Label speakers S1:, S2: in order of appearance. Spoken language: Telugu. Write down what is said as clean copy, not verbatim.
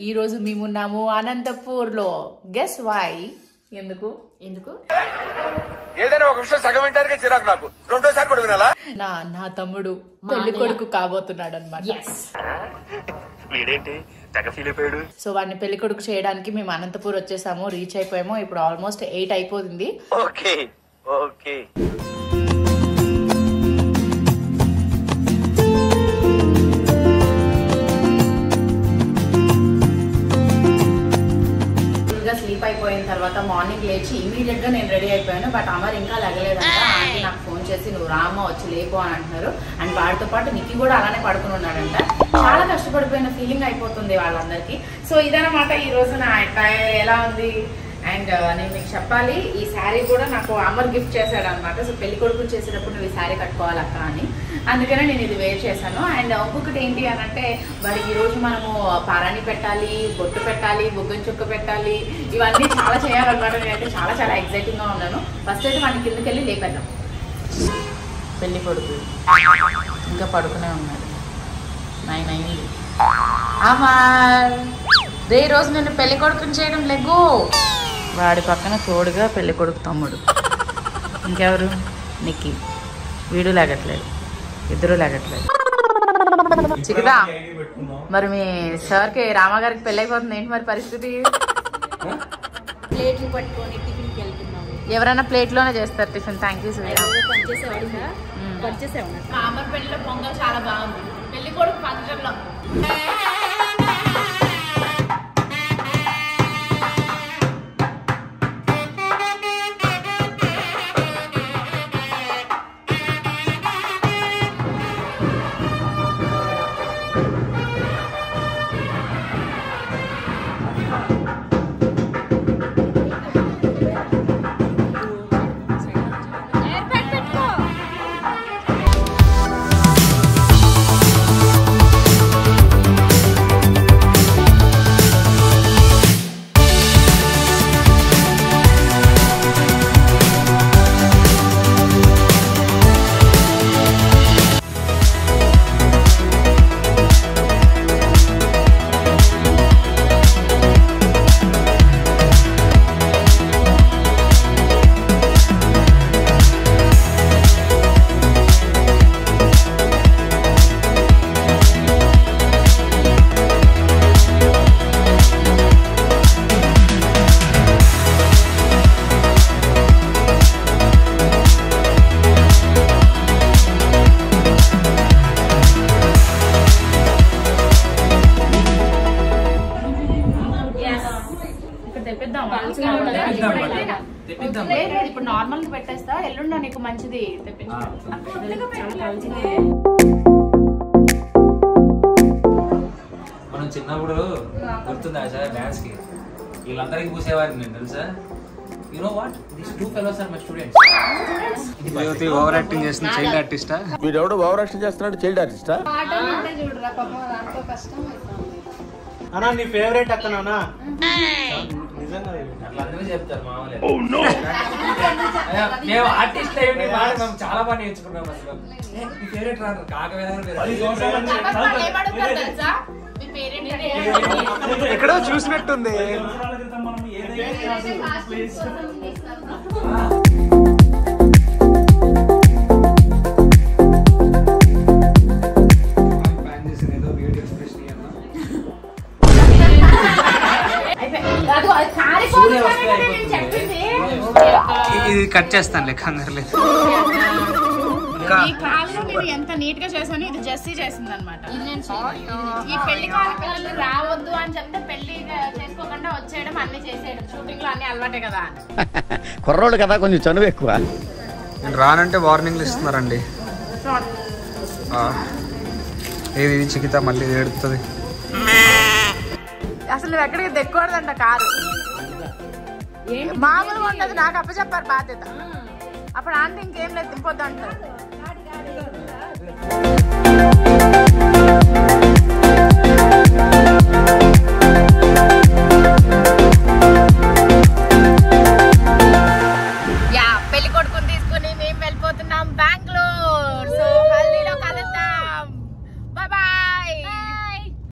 S1: ఈ రోజు మేమున్నాము అనంతపూర్ లో. Guess why? ఎందుకు
S2: ఏదైనా ఒక విషయం సగం వింటానికి చిరాకు నాకు. రెండోసారి కూడా వినాలా?
S1: నా తమ్ముడు పెళ్లి కొడుకు కాబోతున్నాడు అనమాట. సో వాడిని పెళ్లి కొడుకు చేయడానికి మేము అనంతపూర్ వచ్చేసాము, రీచ్ అయిపోయాము. ఇప్పుడు ఆల్మోస్ట్ 8 అయిపోతుంది.
S2: Okay okay.
S1: స్లీప్ అయిపోయిన తర్వాత మార్నింగ్ లేచి ఇమీడియట్ గా నేను రెడీ అయిపోయాను. బట్ అమర్ ఇంకా లెగలేదంట. ఆంటీ నాకు ఫోన్ చేసి నువ్వు రామా వచ్చి లేపు అని అంటున్నారు. అండ్ వాడితో పాటు నిక్కి కూడా అలానే పడుకుని ఉన్నాడంట. చాలా కష్టపడిపోయిన ఫీలింగ్ అయిపోతుంది వాళ్ళందరికీ. సో ఇదన్నమాట ఈ రోజు నా అటైర్ ఎలా ఉంది. అండ్ నేను మీకు చెప్పాలి, ఈ శారీ కూడా నాకు అమర్ గిఫ్ట్ చేశాడు అనమాట. సో పెళ్లి కొడుకు చేసేటప్పుడు నువ్వు ఈ శారీ కట్టుకోవాలి అక్క అని, అందుకనే నేను ఇది వేర్ చేశాను. అండ్ ఇంకొకటి ఏంటి అని అంటే, వాడికి ఈరోజు మనము పారాణి పెట్టాలి, బొట్టు పెట్టాలి, బుగ్గన చుక్క పెట్టాలి, ఇవన్నీ చాలా చేయాలన్నమాట. నేనైతే చాలా ఎక్సైటింగ్ గా ఉన్నాను. ఫస్ట్ అయితే వాడిని కిందకి వెళ్ళి లేపేద్దాం. పెళ్లి కొడుకు ఇంకా పడుకునే ఉన్నాడు. 9 అయింది. అమర్ రే, రోజు నేను పెళ్లి కొడుకుని చేయడం లెగ్గు. వాడి పక్కన తోడుగా పెళ్లి కొడుకు తమ్ముడు. ఇంకెవరు? నిక్కి. వీడు లేగట్లేదు, ఇద్దరు లేగట్లేదు. చికితా, మరి మీ సార్కి రామగారికి పెళ్ళి అయిపోతుంది ఏంటి మరి పరిస్థితి?
S3: ప్లేట్లు పట్టుకొని టిఫిన్కి వెళ్తున్నాము.
S1: ఎవరైనా ప్లేట్లోనే చేస్తారు టిఫిన్. థ్యాంక్ యూ సూర్య. అమర్ పెళ్లిలో పొంగల్ చాలా బాగుంది. పెళ్లి కొడుకు ఫంక్షన్లో ఇప్పుడు నార్మల్ పెట్టేస్తా. ఎల్లుండా నీకు మంచిది
S4: మనం చిన్నప్పుడు గుర్తుందా సార్ డాన్స్ కి వీళ్ళందరికీ పూసేవారు నేను తెలుసా. You know what, these 2 fellows are my students. ఇది ఓవర్ యాక్టింగ్ చేస్తున్న చైల్డ్ ఆర్టిస్టా?
S2: వీడెవడో ఓవర్ యాక్టింగ్ చేస్తున్నాడు, చైల్డ్ ఆర్టిస్టా?
S3: చూడరా పాపం, దాంతో కష్టం అవుతుంది.
S5: అన్నా నీ ఫేవరెట్ అక్క నానా?
S4: నిజంగా అట్లా అందరూ చెప్తారు మామూలుగా. మేము ఆర్టిస్ట్ అయ్యి మేము చాలా బాగా నేర్చుకున్నాం. అసలు మీ ఫేవరెట్ రాదు
S5: ఎక్కడో చూసినట్టుంది.
S4: ఇది కట్ చేస్తాను కంగారు లేదు.
S1: ఈ కాలంలో నేను ఎంత నీట్ గా చేశాను. ఇది జెస్సీ చేసింది అనమాట. ఈ పెళ్లి కాల పిల్లలు రావద్దు అని చెప్తే పెళ్లి చేసుకోకుండా వచ్చేయడం, అన్ని చేసేయడం, షూటింగ్ లో అన్ని అలవాటే కదా.
S2: కుర్రోళ్ళు కదా, కొంచెం చనువు ఎక్కువ.
S4: నేను రానంటే వార్నింగ్లు ఇస్తున్నారండి. ఏది చికిత మళ్ళీ ఏడుతుంది.
S1: అసలు నువ్వు ఎక్కడికి దెక్కకూడదంట కారు. మామూలుగా ఉండదు. నాకు అప్పచెప్పారు బాధ్యత. అప్పుడు ఆంటీ ఇంకేం లేదు తిప్పొద్దు అంటారు.